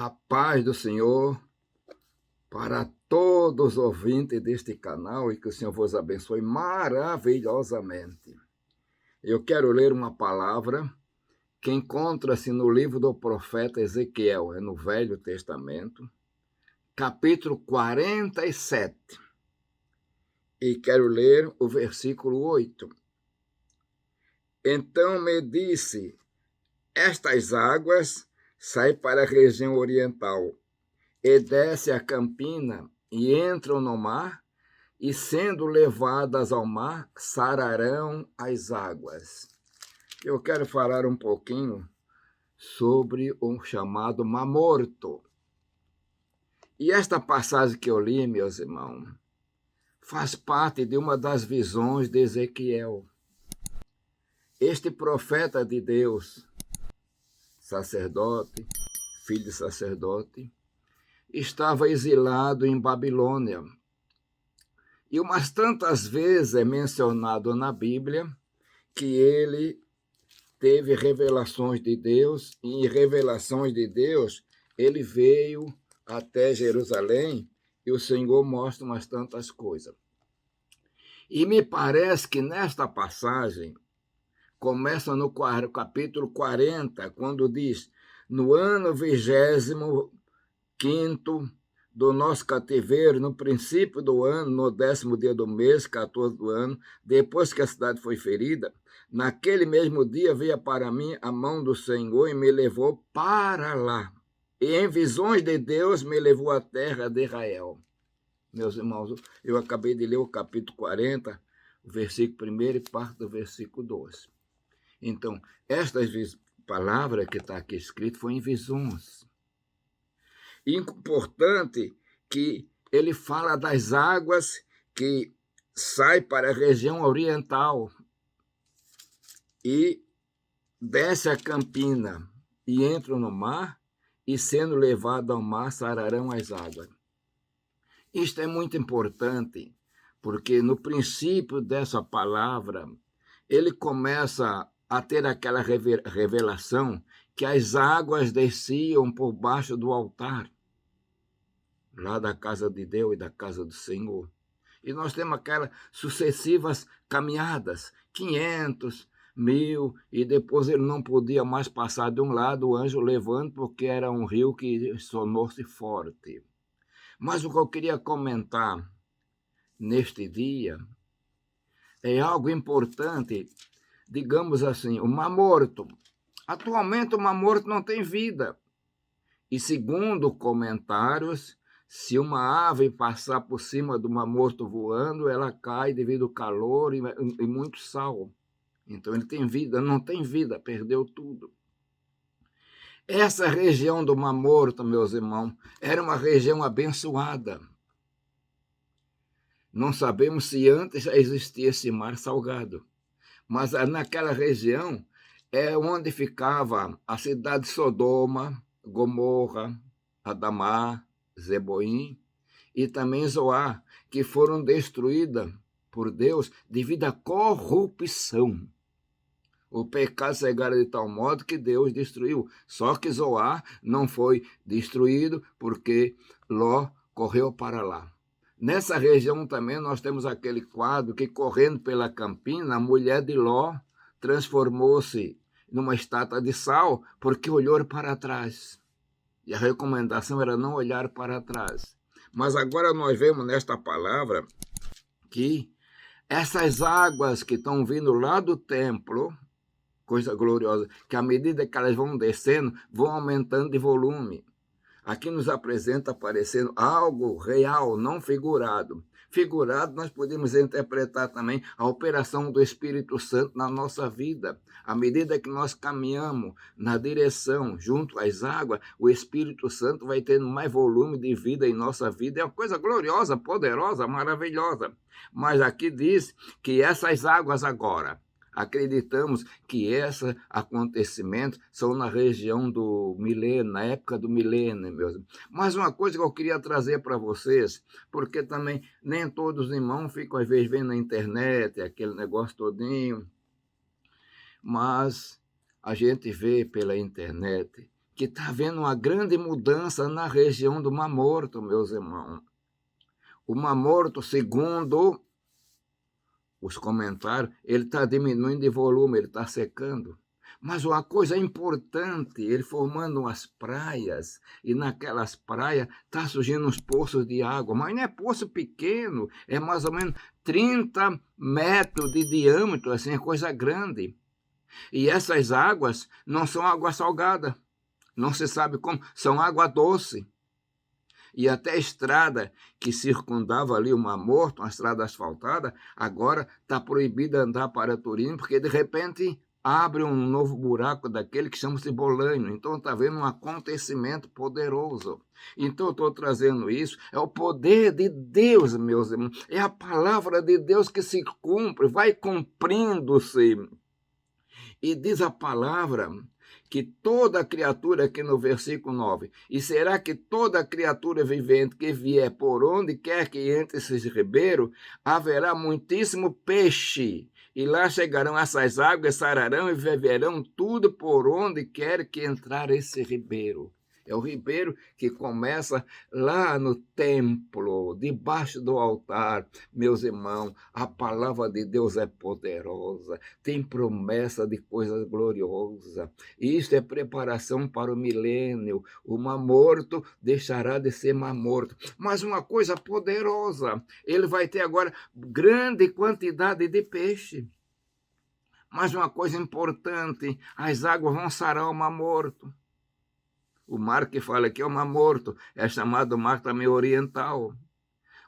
A paz do Senhor para todos os ouvintes deste canal e que o Senhor vos abençoe maravilhosamente. Eu quero ler uma palavra que encontra-se no livro do profeta Ezequiel, no Velho Testamento, capítulo 47. E quero ler o versículo 8. Então me disse, estas águas saem para a região oriental, e desce a campina e entram no mar, e sendo levadas ao mar, sararão as águas. Eu quero falar um pouquinho sobre o chamado Mar Morto. E esta passagem que eu li, meus irmãos, faz parte de uma das visões de Ezequiel. Este profeta de Deus, sacerdote, filho de sacerdote, estava exilado em Babilônia. E umas tantas vezes é mencionado na Bíblia que ele teve revelações de Deus, e em revelações de Deus ele veio até Jerusalém e o Senhor mostra umas tantas coisas. E me parece que nesta passagem, começa no capítulo 40, quando diz, no ano 25º do nosso cativeiro, no princípio do ano, no 10º dia do mês, 14 do ano, depois que a cidade foi ferida, naquele mesmo dia veio para mim a mão do Senhor e me levou para lá. E em visões de Deus me levou à terra de Israel. Meus irmãos, eu acabei de ler o capítulo 40, o versículo 1 e parte do versículo 2. Então, esta palavra que está aqui escrita foi em visões. Importante que ele fala das águas que saem para a região oriental e desce a campina e entram no mar, e sendo levado ao mar, sararão as águas. Isto é muito importante, porque no princípio dessa palavra, ele começa a ter aquela revelação que as águas desciam por baixo do altar, lá da casa de Deus e da casa do Senhor. E nós temos aquelas sucessivas caminhadas, 500, 1000, e depois ele não podia mais passar de um lado, o anjo levando, porque era um rio que sonou-se forte. Mas o que eu queria comentar neste dia é algo importante, digamos assim, o Mar Morto. Atualmente o Mar Morto não tem vida. E segundo comentários, se uma ave passar por cima do Mar Morto voando, ela cai devido ao calor e muito sal. Então ele tem vida, não tem vida, perdeu tudo. Essa região do Mar Morto, meus irmãos, era uma região abençoada. Não sabemos se antes já existia esse mar salgado, mas naquela região é onde ficava a cidade de Sodoma, Gomorra, Adamá, Zeboim e também Zoar, que foram destruídas por Deus devido à corrupção. O pecado cegaram de tal modo que Deus destruiu. Só que Zoar não foi destruído porque Ló correu para lá. Nessa região também nós temos aquele quadro que, correndo pela campina, a mulher de Ló transformou-se numa estátua de sal porque olhou para trás. E a recomendação era não olhar para trás. Mas agora nós vemos nesta palavra que essas águas que estão vindo lá do templo, coisa gloriosa, que à medida que elas vão descendo, vão aumentando de volume. Aqui nos apresenta aparecendo algo real, não figurado. Figurado, nós podemos interpretar também a operação do Espírito Santo na nossa vida. À medida que nós caminhamos na direção, junto às águas, o Espírito Santo vai tendo mais volume de vida em nossa vida. É uma coisa gloriosa, poderosa, maravilhosa. Mas aqui diz que essas águas agora, acreditamos que esses acontecimentos são na região do milênio, na época do milênio, meus. Mas uma coisa que eu queria trazer para vocês, porque também nem todos os irmãos ficam às vezes vendo na internet, aquele negócio todinho, mas a gente vê pela internet que está havendo uma grande mudança na região do Mar Morto, meus irmãos. O Mar Morto, segundo os comentários, ele está diminuindo de volume, ele está secando. Mas uma coisa importante, ele formando umas praias, e naquelas praias está surgindo uns poços de água, mas não é poço pequeno, é mais ou menos 30 metros de diâmetro, assim, é coisa grande. E essas águas não são água salgada, não se sabe como, são água doce. E até a estrada que circundava ali o Mar Morto, uma estrada asfaltada, agora está proibida andar para turismo, porque de repente abre um novo buraco daquele que chama-se Bolanho. Então está havendo um acontecimento poderoso. Então eu estou trazendo isso, é o poder de Deus, meus irmãos, é a palavra de Deus que se cumpre, vai cumprindo-se. E diz a palavra que toda criatura, aqui no versículo 9, e será que toda criatura vivente que vier por onde quer que entre esses ribeiros, haverá muitíssimo peixe, e lá chegarão essas águas, sararão e viverão tudo por onde quer que entrar esse ribeiro. É o ribeiro que começa lá no templo, debaixo do altar. Meus irmãos, a palavra de Deus é poderosa, tem promessa de coisas gloriosas. Isto é preparação para o milênio. O Mar Morto deixará de ser Mar Morto. Mas uma coisa poderosa, ele vai ter agora grande quantidade de peixe. Mas uma coisa importante, as águas vão sarar o Mar Morto. O mar que fala aqui é o Mar Morto, é chamado Mar também Oriental.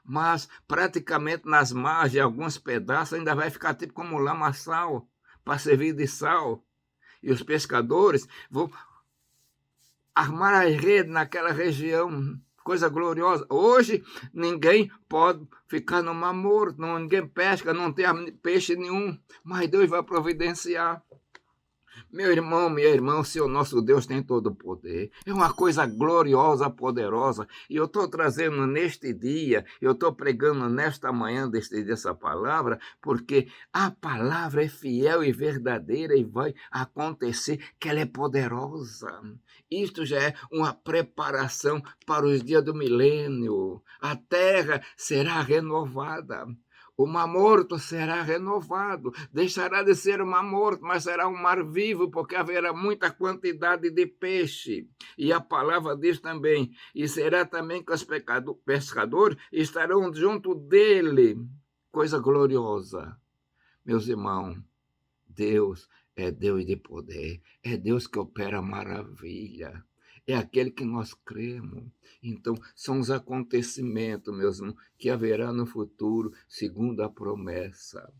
Mas praticamente nas margens, alguns pedaços, ainda vai ficar tipo como lamaçal, para servir de sal. E os pescadores vão armar as redes naquela região, coisa gloriosa. Hoje ninguém pode ficar no Mar Morto, ninguém pesca, não tem peixe nenhum, mas Deus vai providenciar. Meu irmão, minha irmã, o Senhor nosso Deus tem todo o poder. É uma coisa gloriosa, poderosa. E eu estou trazendo neste dia, eu estou pregando nesta manhã dessa palavra, porque a palavra é fiel e verdadeira e vai acontecer que ela é poderosa. Isto já é uma preparação para os dias do milênio. A terra será renovada. O Mar Morto será renovado, deixará de ser um mar morto, mas será um mar vivo, porque haverá muita quantidade de peixe. E a palavra diz também, e será também que os pescadores estarão junto dele. Coisa gloriosa. Meus irmãos, Deus é Deus de poder, é Deus que opera maravilha. É aquele que nós cremos. Então, são os acontecimentos, meus irmãos, que haverá no futuro, segundo a promessa.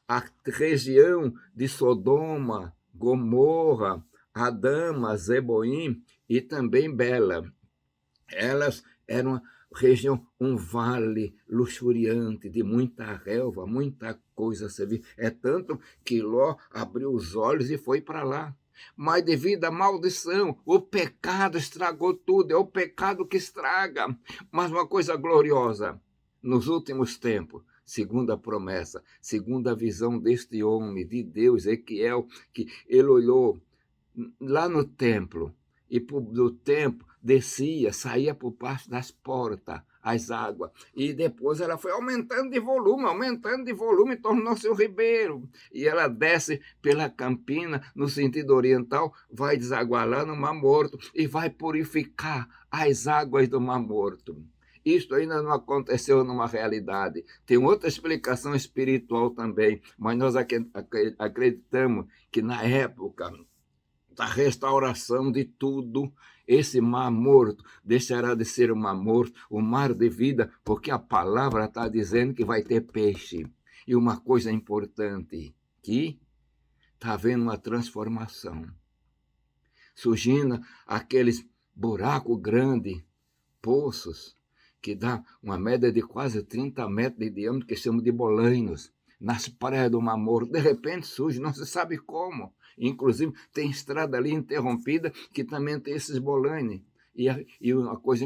A região de Sodoma, Gomorra, Adama, Zeboim e também Bela, elas eram uma região, um vale luxuriante, de muita relva, muita coisa a servir. É tanto que Ló abriu os olhos e foi para lá. Mas devido à maldição, o pecado estragou tudo, é o pecado que estraga. Mas uma coisa gloriosa, nos últimos tempos, segundo a promessa, segundo a visão deste homem, de Deus, Ezequiel, que ele olhou lá no templo, e do templo descia, saía por parte das portas, as águas, e depois ela foi aumentando de volume, tornou-se um ribeiro, e ela desce pela campina, no sentido oriental, vai desaguar lá no Mar Morto, e vai purificar as águas do Mar Morto. Isto ainda não aconteceu numa realidade. Tem outra explicação espiritual também, mas nós acreditamos que na época da restauração de tudo, esse Mar Morto deixará de ser um mar morto, um mar de vida, porque a palavra está dizendo que vai ter peixe. E uma coisa importante, que está havendo uma transformação. Surgindo aqueles buracos grandes, poços, que dá uma média de quase 30 metros de diâmetro, que chamam de bolanhos, nas praias do Mar Morto. De repente surge, não se sabe como. Inclusive, tem estrada ali interrompida que também tem esses bolanhos. E uma coisa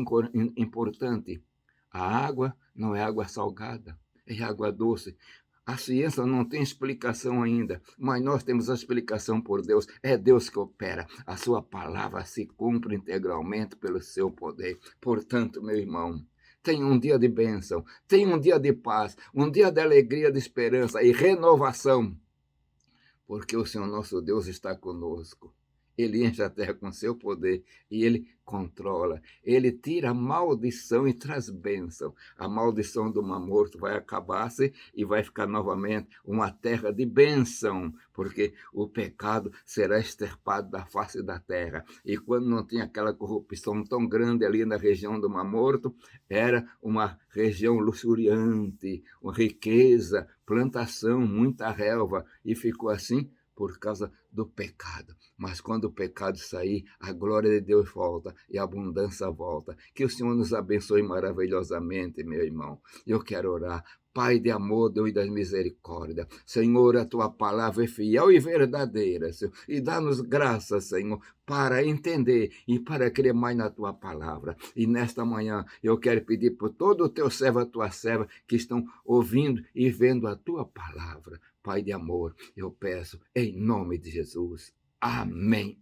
importante, a água não é água salgada, é água doce. A ciência não tem explicação ainda, mas nós temos a explicação por Deus. É Deus que opera. A sua palavra se cumpre integralmente pelo seu poder. Portanto, meu irmão, tenha um dia de bênção, tenha um dia de paz, um dia de alegria, de esperança e renovação, porque o Senhor nosso Deus está conosco. Ele enche a terra com seu poder e ele controla. Ele tira a maldição e traz bênção. A maldição do Mar Morto vai acabar-se e vai ficar novamente uma terra de bênção, porque o pecado será extirpado da face da terra. E quando não tinha aquela corrupção tão grande ali na região do Mar Morto, era uma região luxuriante, uma riqueza, plantação, muita relva, e ficou assim por causa do pecado. Mas quando o pecado sair, a glória de Deus volta e a abundância volta. Que o Senhor nos abençoe maravilhosamente, meu irmão. Eu quero orar. Pai de amor, Deus das misericórdias, Senhor, a tua palavra é fiel e verdadeira, Senhor, e dá-nos graça, Senhor, para entender e para crer mais na tua palavra. E nesta manhã eu quero pedir por todo o teu servo, a tua serva, que estão ouvindo e vendo a tua palavra. Pai de amor, eu peço em nome de Jesus. Amém.